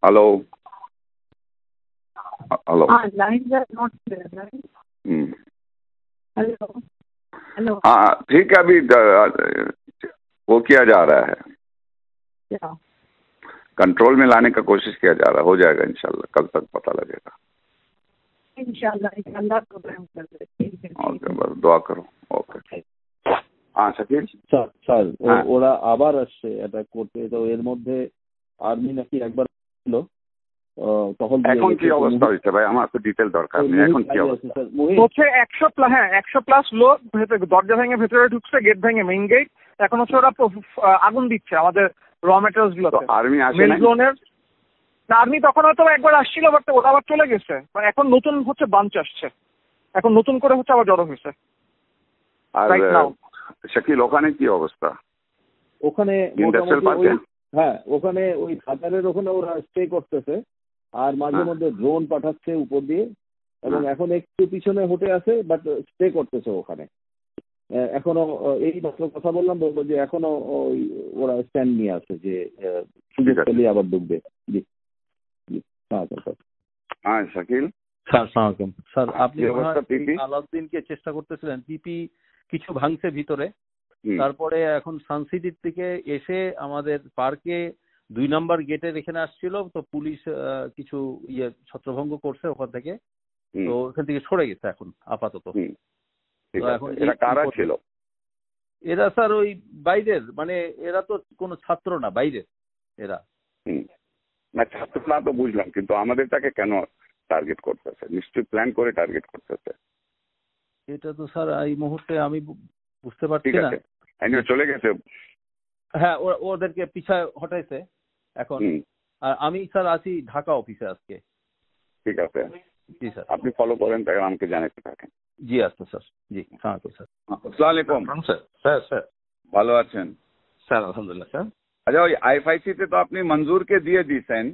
Hello hello. Lines are not clear, right? Hello. Hello. हाँ ठीक है, अभी वो किया जा रहा है, क्या? कंट्रोल में लाने का कोशिश किया जा रहा है, हो जाएगा इंशाल्लाह, कल तक पता लगेगा। इंशाल्लाह प्रोग्राम कर दे। ठीक है। ओके, बस दुआ करो। ओके। हाँ শাকিল স্যার স্যার হ্যাঁ। ওরা আবার আসছে অ্যাটাক করতে, তো এর মধ্যে আর্মি নাকি একবার ছিল তখন এখন কি অবস্থা হয়েছে ভাই, আমার তো ডিটেল দরকার নেই, এখন কি অবস্থা হচ্ছে 100+ লোক ভেতরে দরজা ভেঙে ভেতরে ঢুকছে, গেট ভেঙে মেইন গেট। এখন হচ্ছে ওরা আগুন দিচ্ছে আমাদের র মেটেরিয়ালস গুলোতে। আর্মি আসে মেল নাই? জোনের আর্মি তখন হয়তো একবার আসছিল, বাট ওরা আবার চলে গেছে। এখন নতুন হচ্ছে বাঞ্চ আসছে, এখন নতুন করে হচ্ছে আবার জড়ো হয়েছে। আর Right now. শাকিল ওখানে কি অবস্থা? ওখানে ইন্ডাস্ট্রিয়াল পার্কে? হ্যাঁ, ওখানে ওই খাতারের ওখানে ওরা স্টে করতেছে, আর মাঝে মধ্যে ড্রোন পাঠাচ্ছে উপর দিয়ে, এবং এখন একটু পিছনে হটে আছে, বাট স্টে করতেছে ওখানে এখনো। এই মাত্র কথা বললাম, বলবো যে এখনো ওই ওরা স্ট্যান্ড নিয়ে আছে যে সুযোগ পেলে আবার ঢুকবে। জি জি, হ্যাঁ শাকিল স্যার সালামালাইকুম। স্যার আপনি কি অবস্থা পিপি? আলাউদ্দিনকে চেষ্টা করতেছিলেন, পিপি কিছু ভাঙছে ভিতরে। তারপরে এখন সানসিটির থেকে এসে আমাদের পার্কে 2 নম্বর গেটের এখানে আসছিল, তো পুলিশ কিছু ছত্রভঙ্গ করছে ওখান থেকে, তো ওখান থেকে সরে গেছে এখন আপাতত। এখন এরা কারা ছিল? এরা স্যার ওই বাইরের, মানে এরা তো কোনো ছাত্র না, বাইরের এরা। না ছাত্র না তো বুঝলাম, কিন্তু আমাদেরটাকে কেন টার্গেট করতেছে? নিশ্চয়ই প্ল্যান করে টার্গেট করতেছে। এটা তো স্যার এই মুহূর্তে আমি বুঝতে পারছি না। চলে গেছে। হ্যাঁ, ওদেরকে পিছায় হটাইছে এখন। আর আমি স্যার আছি ঢাকা অফিসে আজকে। ঠিক আছে, জি স্যার, আপনি ফলো করেন, তাই আমাকে জানাতে থাকেন। জি আচ্ছা স্যার। জি হ্যাঁ স্যার। আসসালামু আলাইকুম স্যার। স্যার স্যার ভালো আছেন? স্যার আলহামদুলিল্লাহ স্যার। আচ্ছা, ওই আইএফআইসি তে তো আপনি মঞ্জুরকে দিয়ে দিয়েছেন।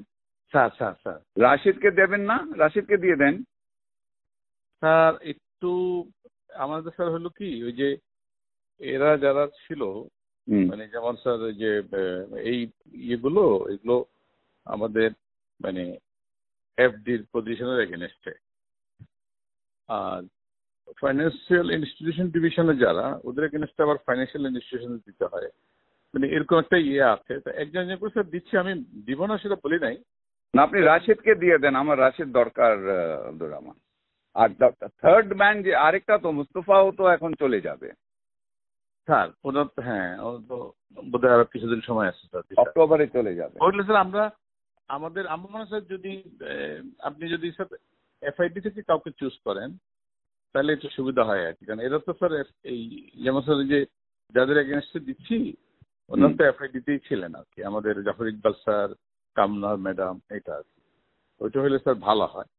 স্যার স্যার স্যার রাশিদকে দেবেন না? রাশিদকে দিয়ে দেন। স্যার একটু আমাদের স্যার হলো কি, ওই যে এরা যারা ছিল, মানে যেমন স্যার ওই যে এই এগুলো আমাদের মানে এফডির পজিশনের এগেনস্টে। আর ফাইন্যান্সিয়াল ইনস্টিটিউশন ডিভিশনে যারা, ওদের এগেনস্টে আবার ফাইন্যান্সিয়াল ইনস্টিটিউশন দিতে হয়, মানে এরকম একটা আছে। তো একজন করে স্যার দিচ্ছি, আমি দিব না সেটা বলি নাই। না, আপনি রাশিদকে দিয়ে দেন, আমার রাশিদ দরকার আব্দুর রহমান। আর থার্ড ম্যান যে আরেকটা তো মুস্তফাও তো এখন চলে যাবে স্যার। ওনার তো হ্যাঁ, ওর তো বোধহয় আরো কিছুদিন সময় আছে স্যার, অক্টোবরে চলে যাবে। ওইগুলো স্যার আমরা আমাদের আমার মনে হয় স্যার, যদি আপনি যদি স্যার এফআইডি থেকে কাউকে চুজ করেন তাহলে একটু সুবিধা হয় আর কি। কারণ এরা তো স্যার এই যেমন স্যার যে যাদের এগেনস্টে দিচ্ছি, ওনারা তো এফআইডিতেই ছিলেন আর কি, আমাদের জাফর ইকবাল স্যার, কামনার ম্যাডাম, এটা আর কি। ওইটা হলে স্যার ভালো হয়।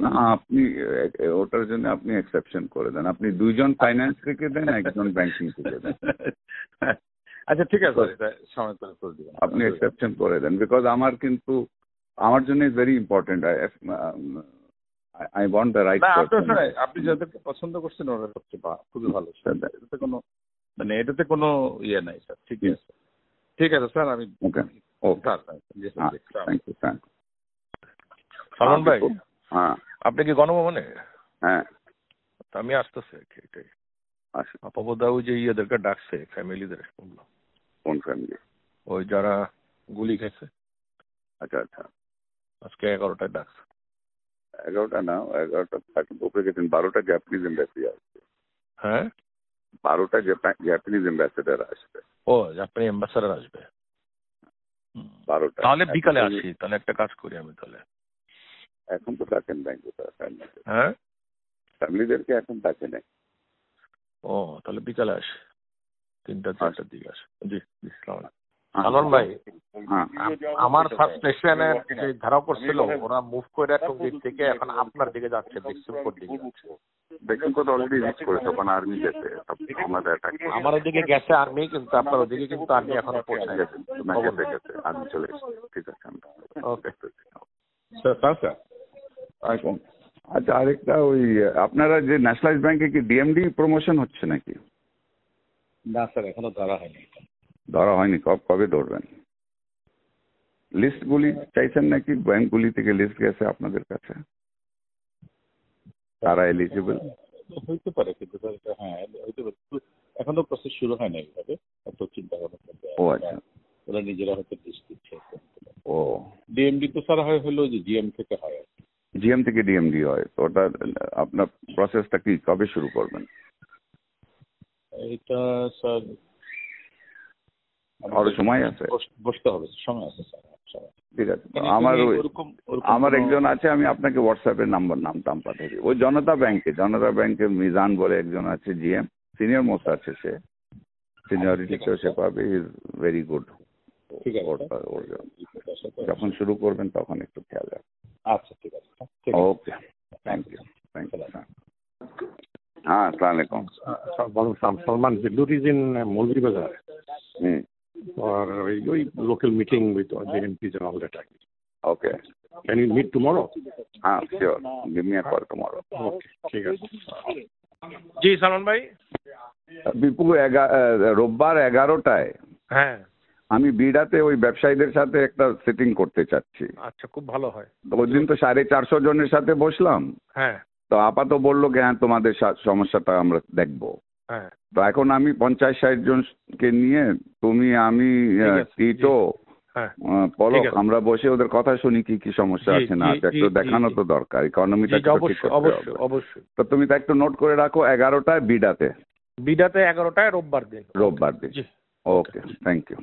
না, আপনি ওটার জন্য আপনি এক্সেপশন করে দেন, আপনি 2 জন ফাইন্যান্স থেকে দেন, 1 জন ব্যাংকিং থেকে দেন। আচ্ছা ঠিক আছে, সময় করে দিবেন, আপনি এক্সেপশন করে দেন, বিকজ আমার কিন্তু আমার জন্য is very important. I want the right person. আপনি যাদেরকে পছন্দ করছেন ওরা সবচেয়ে খুবই ভালো স্যার, এটাতে কোনো মানে এটাতে কোনো ইয়ে নাই স্যার। ঠিক আছে, ঠিক আছে স্যার। আমি ওকে থ্যাংক ইউ। সালমান ভাই, হ্যাঁ আপনি কি গণভবনে? হ্যাঁ আমি আসতেছি আর কি। এটাই আচ্ছা। আপাবদাও যে ইয়েদেরকে ডাকছে, ফ্যামিলিদের শুনলাম। কোন ফ্যামিলি? ওই যারা গুলি খেয়েছে। আচ্ছা আচ্ছা, আজকে 11টায় ডাকছে। 11টা না, 11টা উপরে গেছেন। 12টা জাপানিজ এম্বাসি আসবে। হ্যাঁ, 12টা জাপানিজ অ্যাম্বাসেডার আসবে। ও জাপানি অ্যাম্বাসেডার আসবে 12টা। তাহলে বিকালে আসি, তাহলে একটা কাজ করি আমি তাহলে। এখন তো ডাকেন ব্যাংকে, হ্যাঁ ফ্যামিলিদেরকে এখন ডাকে নেই। ও তাহলে বিকালে আসি, 3টা-4টার দিকে আসি। জি আসসালামু আলাইকুম। সালমান ভাই, আমার সাবস্টেশনের যে ধারা করছিল, ওরা মুভ করে টঙ্গীর থেকে এখন আপনার দিকে যাচ্ছে, বেক্সিমপুর দিকে যাচ্ছে। বেক্সিমপুর অলরেডি রিচ করেছে, ওখানে আর্মি গেছে। আমাদের আমার ওদিকে গেছে আর্মি, কিন্তু আপনার ওদিকে কিন্তু আর্মি এখনো পৌঁছে গেছে। আর্মি চলে এসেছে। ঠিক আছে, ওকে স্যার। আচ্ছা, আরেকটা ওই আপনারা যে ন্যাশনালাইজ ব্যাংকে কি ডিএমডি প্রমোশন হচ্ছে নাকি? না স্যার, এখনো ধরা হয়নি। ধরা হয়নি? কবে ধরবেন? লিস্টগুলি চাইছেন নাকি? ব্যাংকগুলি থেকে লিস্ট গেছে আপনাদের কাছে, তারা এলিজিবল? হইতে পারে, কিন্তু স্যার এটা হ্যাঁ হইতে পারে, এখনো প্রসেস শুরু হয় না এইভাবে, এত চিন্তা ভাবনা করতে। ও আচ্ছা, ওরা নিজেরা হয়তো লিস্ট দিচ্ছে। ও ডিএমডি তো স্যার হয় হলো যে জিএম থেকে হয় আর কি। জিএম থেকে ডিএমডি হয়, তো ওটা আপনার প্রসেসটা কি কবে শুরু করবেন? এটা স্যার আরো সময় আছে, বসতে হবে, সময় আছে স্যার, সময়। ঠিক আছে। আমার একজন আছে, আমি আপনাকে হোয়াটসঅ্যাপে নাম টাম পাঠিয়ে দিই। ওই জনতা ব্যাংকে মিজান বলে একজন আছে জিএম, সিনিয়র মোস্ট আছে, সে সিনিয়রিটিতেও সে পাবে, ইজ ভেরি গুড। ঠিক আছে, যখন শুরু করবেন তখন একটু খেয়াল রাখবেন। আচ্ছা ঠিক আছে, ওকে, থ্যাংক ইউ। हाँ, अस्सलाम वालेकुम। Salman Zillur is in Molvi Bazaar for a local meeting with the MPs and all that. Okay. Can you meet tomorrow? हाँ, sure. Give me a call tomorrow. Okay, ঠিক আছে। জি সালমান ভাই। বিপু রোববার 11টায় হ্যাঁ, আমি বিড়াতে ওই ব্যবসায়ীদের সাথে একটা সেটিং করতে চাচ্ছি। আচ্ছা, খুব ভালো হয়। ওই দিন তো 450 জনের সাথে বসলাম। হ্যাঁ, তো আপা তো বললো যে হ্যাঁ তোমাদের সমস্যাটা আমরা দেখবো। হ্যাঁ, তো এখন আমি 50-60 জনকে নিয়ে, তুমি, আমি, টিটো, পলক, আমরা বসে ওদের কথা শুনি কি কি সমস্যা আছে না আছে, একটু দেখানো তো দরকার, ইকোনমিটা ঠিক করতে হবে। অবশ্যই। তো তুমি তো একটু নোট করে রাখো, 11টায় বিড়াতে 11টায় রোববার দিন। Okay, thank you.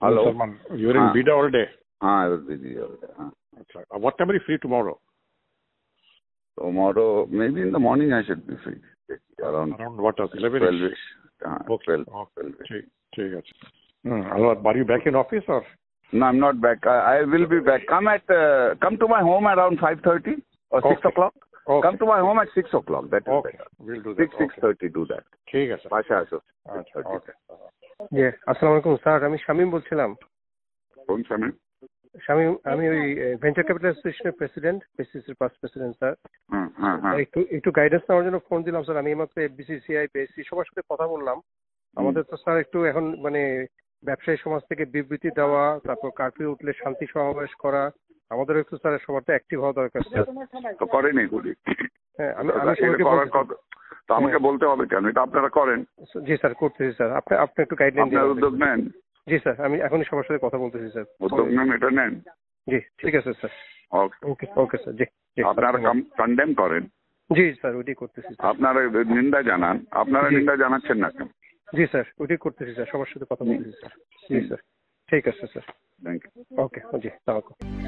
Hello Salman, you're in Bida all day? হ্যাঁ, বিজি হবে। হ্যাঁ, What time are you free tomorrow? Tomorrow, maybe in the morning I should be free. Around what hours? 11? 12ish. Okay. 12ish. ঠিক আছে। Are you back in office or? No, I'm not back. I will be back. Come to my home around 5:30 or 6 o'clock. Okay. Come to my home at 6 o'clock. That is Okay. better. We'll do that. 6:30 do that. ঠিক আছে। Pasha আসো। Okay. জি, আসসালামু আলাইকুম sir, আমি শামীম বলছিলাম। কোন শামীম? আমি ওই ভেঞ্চার ক্যাপিটাল অ্যাসোসিয়েশনের প্রেসিডেন্ট, পিসিসির পাস্ট প্রেসিডেন্ট স্যার। হ্যাঁ। একটু গাইডেন্স নেওয়ার জন্য ফোন দিলাম স্যার। আমি এইমাত্র এফবিসিসিআই, পিএসসি সবার সাথে কথা বললাম। আমাদের তো স্যার একটু এখন মানে ব্যবসায়ী সমাজ থেকে বিবৃতি দেওয়া, তারপর কারফিউ উঠলে শান্তি সমাবেশ করা, আমাদের একটু স্যার সবার তো অ্যাক্টিভ হওয়া দরকার স্যার। তো করেনি গুলি। হ্যাঁ, আমি তো আমাকে বলতে হবে কেন? এটা আপনারা করেন। জি স্যার, করতেছি স্যার। আপনি একটু গাইডলাইন দিন। আপনারা উদ্যোগ নেন। জি স্যার, আমি এখনই সবার সাথে কথা বলতেছি স্যার। উদ্যোগ নেন, এটা নেন। জি, ঠিক আছে স্যার। Okay sir. জি, আপনারা কন্ডেম করেন। জি স্যার, ওইটাই করতেছি। আপনারা নিন্দা জানান। আপনারা নিন্দা জানাচ্ছেন না কেন? জি স্যার, ওইটাই করতেছি স্যার, সবার সাথে কথা বলতেছি স্যার। জি স্যার, ঠিক আছে স্যার। Thank you. ওকে, জি, আসসালামু আলাইকুম।